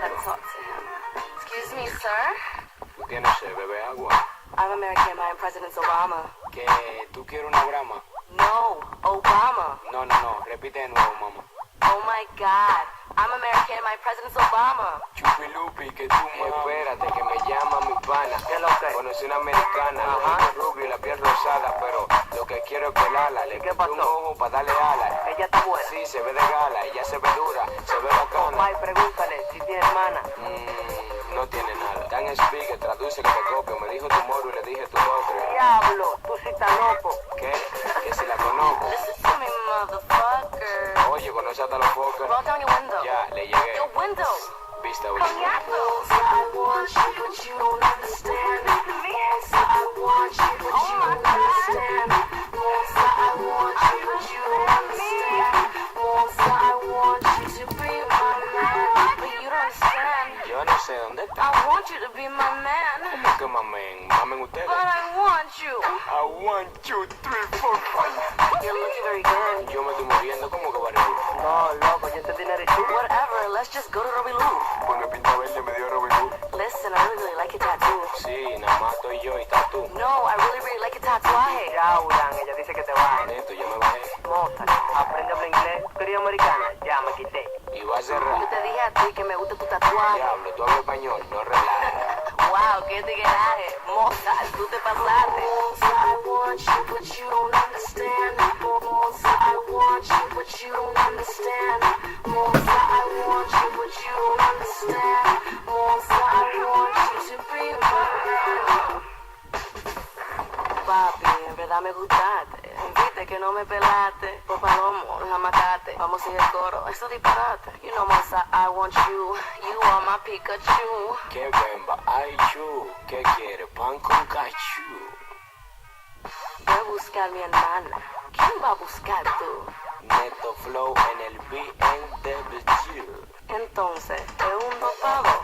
gotta talk to him. Excuse me, sir. ¿Tú tienes sed? ¿Bebe agua? I'm American by President Obama. ¿Qué? ¿Tú quieres una brama? No, Obama. No, repite de nuevo, mamá. Oh my God. I'm American by President Obama. Chupilupi, que tú, mamá. Espérate, que me llama mi pana. ¿Qué es lo que? Conocí una americana, Ajá. los ojos rubios y la piel rosada, pero lo que quiero es pelarla. Le ¿Qué quité un pasó? ojo para darle alas. Ella está buena. Sí, se ve de gala, ella se ve dura, se ve bacana. Ay, pregúntale si tiene hermana. No tiene nada. Dan speaker, traduce que te copio. Me dijo tu moro y le dije tu otro. Diablo, tú sí estás loco. ¿Qué? Que si la conozco. Listen to me, motherfucker. Oye, conoce hasta los focos. Roll down your window. Ya, le llegué. Your window. Vista Coñazo. I want you, but you don't understand. I want you, but you don't understand. I want you, but you don't understand. I want you to be my man, but you don't understand. Yo no sé dónde está. I want you to be my man, ¿Cómo que mamen? Mamen ustedes. but I want you. I want you, 3, 4, 5. You're looking very good. Yo me estoy muriendo como que barrio. No, loco, yo te dinero y tú. Whatever, let's just go to Ruby Lou. Porque pinta verde me dio Robin Hood. Listen, I really like your tattoo. Sí, nada más estoy yo y estás tú. No, I really like your tatuaje. Ya, Ulan, ella dice que te bajes. Neto, yo me bajé. Mozart, aprende a hablar inglés. Querida americana, ya me quité. Y va a Yo cerrar. te dije a ti que me gusta tu tatuaje. Diablo, tú hablas español, no relajes. Wow, qué tigueraje. Mozart, tú te pasaste. I want you, but you don't understand. I want you, but you don't understand. I want you, but you don't understand. I want you to be my man. Papi, en verdad me gustaste. Viste que no me pelaste. Por palomo, la mataste. Vamos a seguir el coro. Eso disparate. You know, Monza, I want you. You are my Pikachu. Que bemba, ay, chu. ¿Qué quiere? Pan con cachú. Voy a buscar a mi hermana. ¿Quién va a buscar tú? Neto flow en el BMW. Entonces, ¿es un dopado